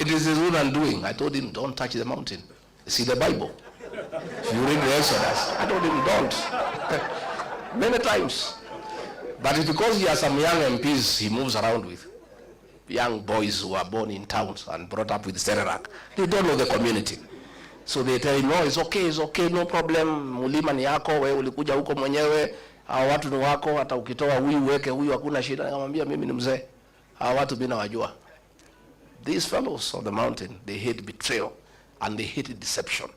it is his own undoing. I told him, don't touch the mountain. See the Bible. If you read the Exodus, I told him, don't. Many times. But it's because he has some young MPs he moves around with. Young boys who are born in towns and brought up with Serarak. They don't know the community. So they tell him, no, it's okay, no problem. Mulima ni yako, wewe ulikuja huko mwenyewe. Hawa watu ni wako, hata ukitoa huyu weke huyu hakuna shida. Nikamwambia mimi ni mzee. Hawa watu mimi nawajua. These fellows on the mountain, they hate betrayal and they hate deception.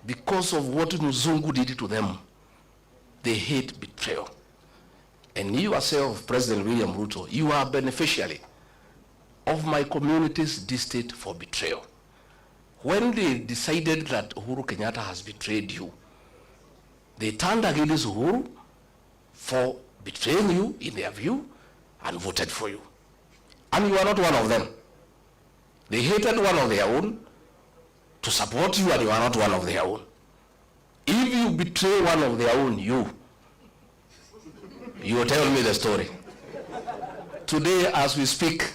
Because of what Mzungu did to them, they hate betrayal. And you yourself, President William Ruto, you are a beneficiary of my community's distaste for betrayal. When they decided that Uhuru Kenyatta has betrayed you, they turned against Uhuru for betraying you in their view and voted for you. And you are not one of them. They hated one of their own to support you, and you are not one of their own. If you betray one of their own, you will tell me the story. Today, as we speak,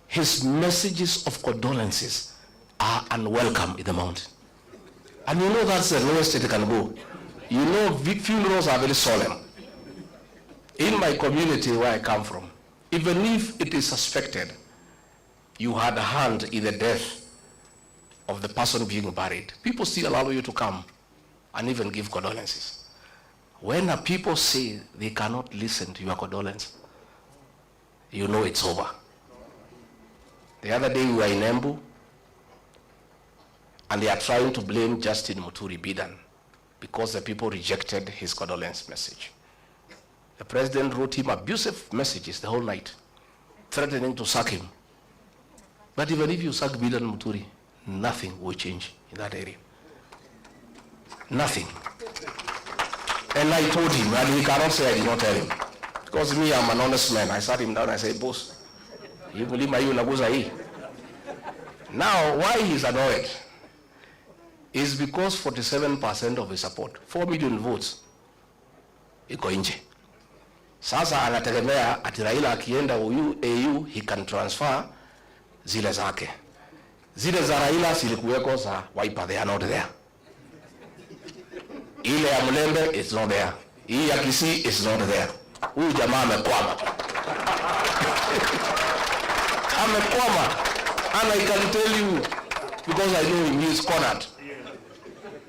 his messages of condolences are unwelcome in the mountain. And you know that's the lowest it can go. You know funerals are very solemn. In my community where I come from, even if it is suspected you had a hand in the death of the person being buried, people still allow you to come and even give condolences. When the people say they cannot listen to your condolence, you know it's over. The other day we were in Embu, and they are trying to blame Justin Muturi Bidan because the people rejected his condolence message. The president wrote him abusive messages the whole night, threatening to sack him. But even if you sack Bidan Muturi, nothing will change in that area. Nothing. And I told him, and he cannot say I did not tell him. Because me, I'm an honest man. I sat him down and I said, boss, you believe my you. Now, why he's annoyed is because 47% of his support, 4 million votes, iko nje. Sasa anategemea ati Raila akienda AU, he can transfer zile zake. Zile za Raila zilikuweko za Wiper, they are not there. Ile ya Mlembe is not there. Hii ya Kisii is not there. Huyu jamaa amekwama. Amekwama. And I can tell you, because I know him, he is cornered.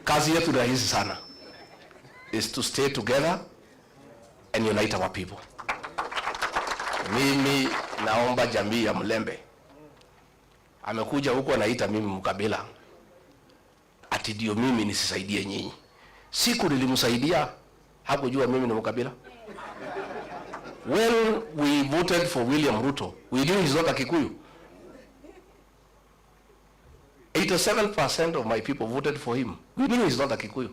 Kazi yetu rahisi sana is to stay together and unite our people. Mimi naomba jamii ya Mlembe. Amekuja huko anaita mimi mkabila. Ati ndio mimi nisisaidie nyinyi. Siku nilimsaidia, hakujua mimi ni mkabila. When we voted for William Ruto, we knew he's not a Kikuyu. 87% of my people voted for him. We knew he's not a Kikuyu.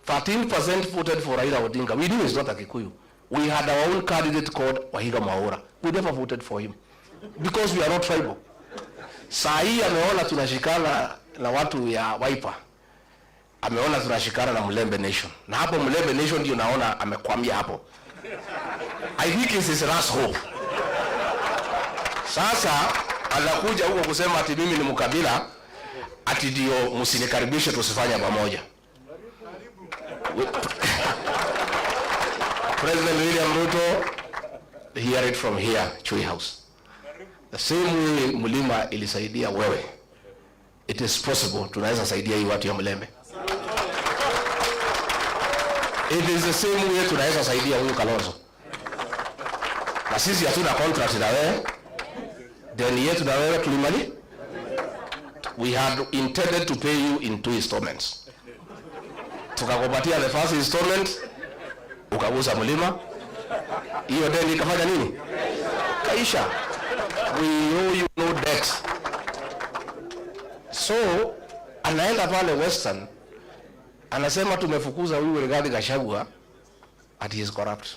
13% voted for Raila Odinga. We knew he's not a Kikuyu. We had our own candidate called Wahiga Mwaura. We never voted for him because we are not tribal. Saa hii ameona tunashikana na watu ya Wiper. Ameona tunashikana na Mlembe Nation. Na hapo Mlembe Nation ndio naona amekwamia hapo. I think it's his last hope. Sasa anakuja huko kusema ati mimi ni mkabila, ati ndio msinikaribishe tusifanye pamoja. President William Ruto, hear it from here, Chui House. The same way Mulima ilisaidia wewe, it is possible tunaweza saidia hii watu ya Mlembe. It is the same way tunaweza saidia huyu Kalonzo. Na sisi hatuna contract na wewe. Deni yetu na wewe tulimali. We had intended to pay you in 2 installments. Tukakupatia the first installment, ukagusa Mulima. Hiyo deni ikafanya nini? Kaisha. We owe you no debt. So, anaenda pale Western, anasema tumefukuza huyu Rigathi Gachagua, and he is corrupt.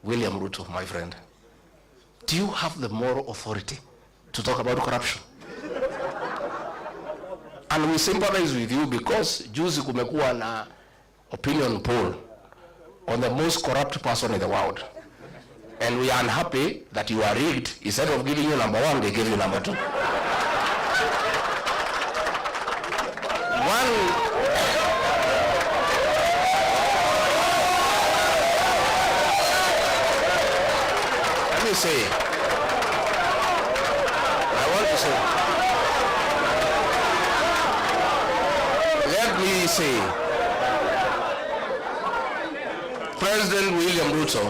William Ruto, my friend, do you have the moral authority to talk about corruption? And we sympathize with you because juzi kumekuwa na opinion poll on the most corrupt person in the world. And we are unhappy that you are rigged. Instead of giving you number 1, they give you number 2. Let me say, I want to say, let me say, President William Ruto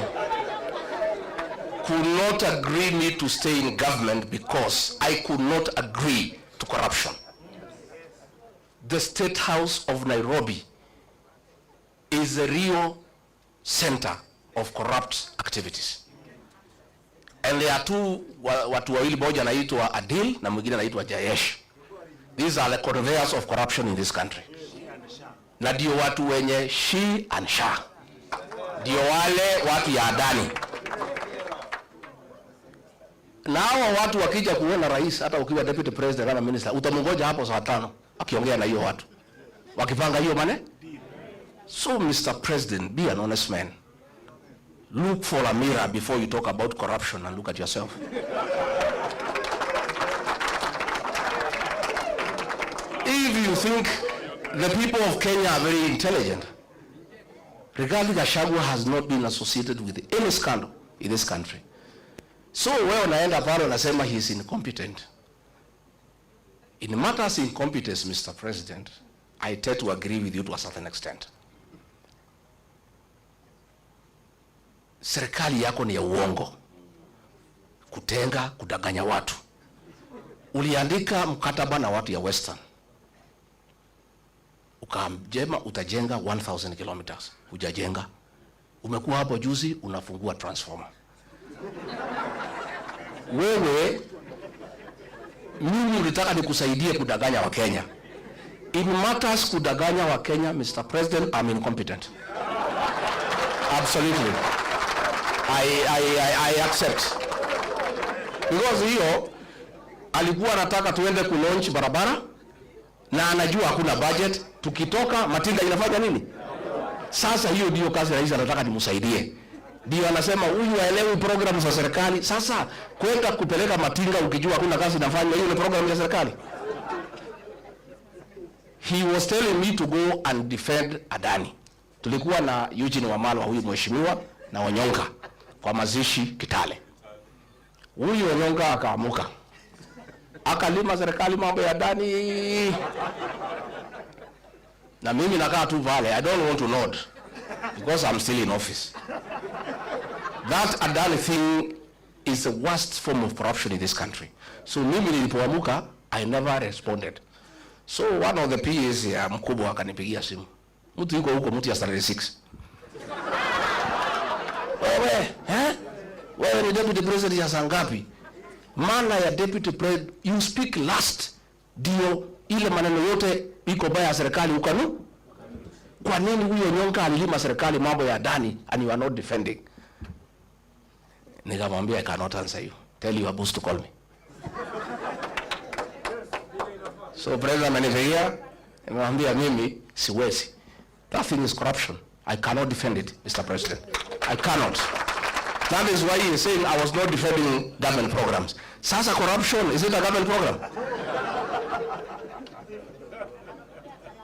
could not agree me to stay in government because I could not agree to corruption. The State House of Nairobi is a real center of corrupt activities. And there are two watu wawili, moja anaitwa Adil na mwingine anaitwa Jayesh. These are the conveyors of corruption in this country. Na ndio watu wenye she and sha. Ndio wale watu ya Adani. Na hao watu wakija kuona rais, hata ukiwa deputy president na minister, utamungoja hapo saa 5 akiongea na hiyo watu wakipanga hiyo mane. So Mr. President, be an honest man. Look for a mirror before you talk about corruption and look at yourself. If you think the people of Kenya are very intelligent, Rigathi Gachagua has not been associated with any scandal in this country. So wewe unaenda pale unasema he is incompetent. In matters incompetence, Mr. President, I tend to agree with you to a certain extent. Serikali yako ni ya uongo, kutenga, kudanganya watu. Uliandika mkataba na watu ya Western, ukamjema utajenga 1000 kilometers, hujajenga. Umekuwa hapo juzi unafungua transformer. Wewe mimi ulitaka nikusaidie kudanganya wa Kenya. In matters kudanganya wa Kenya, Mr. President, I'm incompetent. Absolutely. I accept. Because hiyo alikuwa anataka tuende ku-launch barabara na anajua hakuna budget, tukitoka Matinga inafanya nini? Sasa hiyo ndio kazi rais anataka nimsaidie. Ndio anasema huyu haelewi programu za serikali. Sasa kwenda kupeleka Matinga ukijua hakuna kazi inafanya, hiyo ni programu ya serikali. He was telling me to go and defend Adani. Tulikuwa na Eugene Wamalwa, huyu mheshimiwa, na Onyonga kwa mazishi Kitale. Huyu Onyonga akaamuka, akalima serikali mambo ya Adani, na mimi nakaa tu pale. I don't want to nod because I'm still in office. That Adani thing is the worst form of corruption in this country. So mimi nilipoamuka, I never responded. So one of the PAs ya mkubwa akanipigia simu. Mtu yuko huko, mtu ya 36. Wewe ni deputy president ya sangapi? Maana ya deputy president, you speak last. Dio ile maneno yote iko baya serikali ukanu. Kwa nini huyo Nyonga alilima serikali mambo ya Adani and you are not defending? Nikamwambia I cannot answer you. Tell your boss to call me. So president amenifikia, nimemwambia mimi siwezi. That thing is corruption. I cannot defend it, Mr. President. I cannot. That is why he is saying I was not defending government programs. Sasa corruption, is it a government program?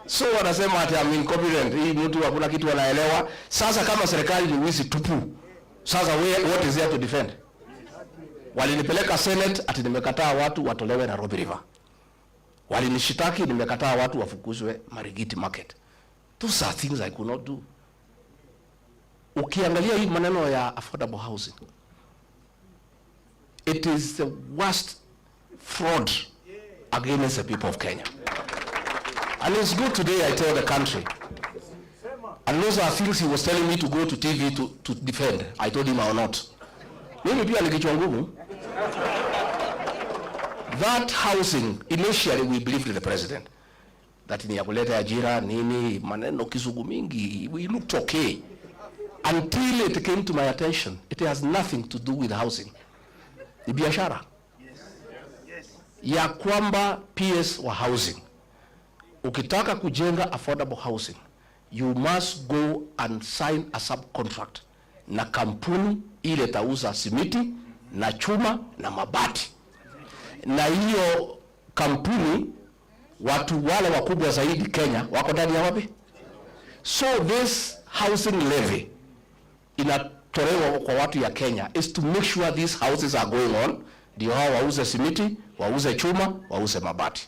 So wanasema ati I'm incompetent. Hii mtu hakuna kitu anaelewa. Sasa kama serikali ni wizi tupu, sasa what is there to defend? Walinipeleka Senate ati nimekataa watu watolewe Nairobi River. Walinishitaki nimekataa watu wafukuzwe Marigiti Market. Those are things I could not do. Ukiangalia hii maneno ya affordable housing, it is the worst fraud against the people of Kenya. And it's good today I tell the country. And those are things he was telling me to go to TV to defend. I told him I will not. Mimi pia nikichwa ngumu. That housing, initially we believed in the president. That ni ya kuleta ajira, nini, maneno kizungu mingi, we looked okay. Until it came to my attention, it has nothing to do with housing. Ni biashara. Ya kwamba PS wa housing. Ukitaka kujenga affordable housing, you must go and sign a subcontract na kampuni ile tauza simiti na chuma na mabati, na hiyo kampuni watu wale wakubwa zaidi Kenya wako ndani ya wapi? So this housing levy inatolewa kwa watu ya Kenya is to make sure these houses are going on, ndio hao wauze simiti, wauze chuma, wauze mabati.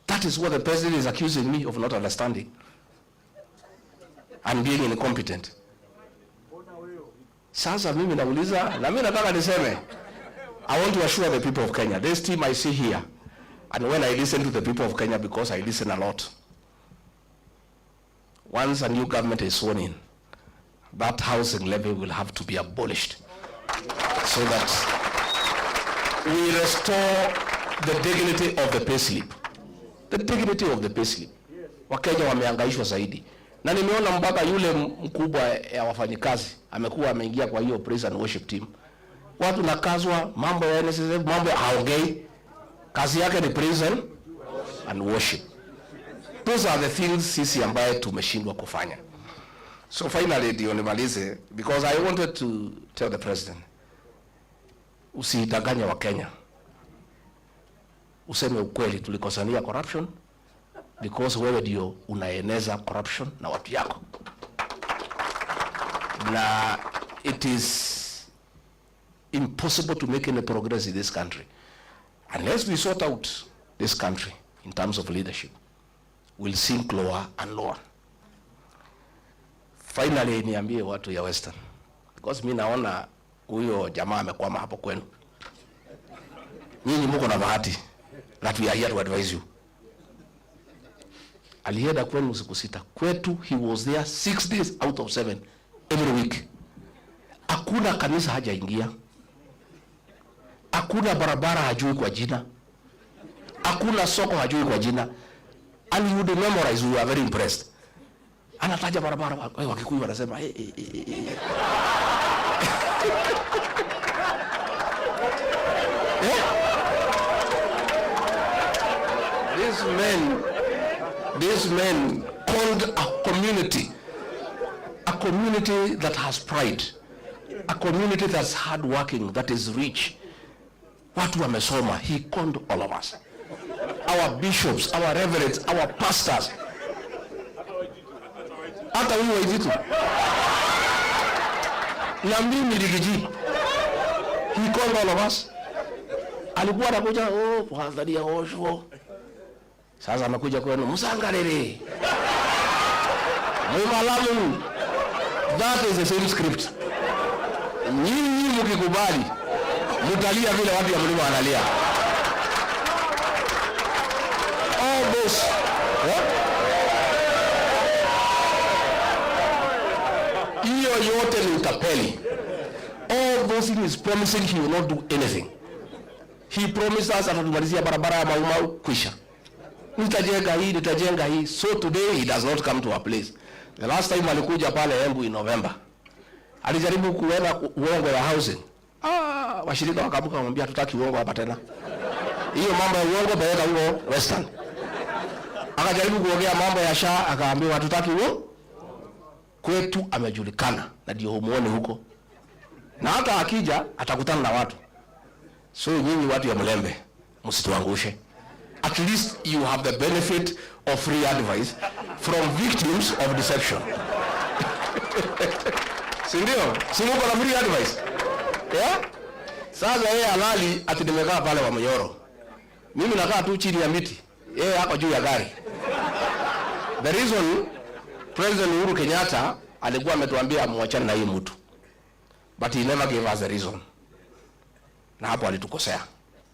That is what the president is accusing me of not understanding and being incompetent. Sasa mimi nauliza, na mimi nataka niseme, I want to assure the people of Kenya, this team I see here, and when I listen to the people of Kenya, because I listen a lot, once a new government is sworn in, that housing levy will have to be abolished so that we restore the dignity of the payslip. The dignity of the payslip. Wakenya wamehangaishwa zaidi. Na nimeona mpaka yule mkubwa ya wafanyikazi amekuwa ameingia kwa hiyo praise and worship team. Watu nakazwa mambo ya NSSF, mambo haongei. Kazi yake ni praise and worship. Those are the things sisi ambaye tumeshindwa kufanya. So finally ndio nimalize, because I wanted to tell the president, usidanganye wa Kenya. Useme ukweli, tulikosania corruption, because wewe ndio unaeneza corruption na watu yako. Na it is impossible to make any progress in this country unless we sort out this country in terms of leadership. We'll sink lower and lower. Finally niambie watu ya Western, because mimi naona huyo jamaa amekwama hapo kwenu. Nyinyi mko na bahati that we are here to advise you. Alienda kwenu siku 6. Kwetu he was there 6 days out of 7 every week. Hakuna kanisa hajaingia. Hakuna barabara hajui kwa jina. Hakuna soko hajui kwa jina. And you would memorize, we are very impressed. Anataja barabara, Wakikuyu wanasema These men called a community that has pride, a community that's hardworking, that is rich. Watu wamesoma. He called all of us, our bishops, our reverends, our pastors. Hata huyo Waititu na mimi Rigathi, he called all of us. Alikuwa anakuja kuangalia osho. Sasa amekuja kwenu msangarere mwalamu. That is the same script. Nyinyi mkikubali mtalia vile watu ya mlima wanalia. All those hiyo yote ni utapeli. All those things promising he will not do anything. He promised us atatumalizia barabara ya Mau kwisha. Nitajenga hii. So today he does not come to our place. The last time alikuja pale Embu in November, alijaribu kuenda uongo ya housing. Washirika wakabuka kumwambia tutaki uongo hapa tena. Hiyo mambo ya uongo peleka huko Western. Akajaribu kuongea mambo ya SHA, akaambiwa tutaki uongo. Kwetu amejulikana na ndio humuone huko. Na hata akija atakutana na watu. So nyinyi watu ya Mlembe msituangushe. At least you have the benefit of free advice from victims of deception. Sindio? Simuko na free advice. Yeah? Sasa yeye halali ati nimekaa pale wa Mnyoro. Mimi nakaa tu chini ya miti. Yeye hako juu ya gari. The reason President Uhuru Kenyatta alikuwa ametuambia muachane na hii mtu, but he never gave us the reason. Na hapo alitukosea.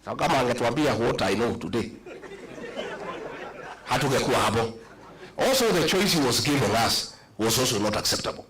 So kama angetuambia what I know today, hatungekuwa hapo. Also the choice he was giving us was also not acceptable.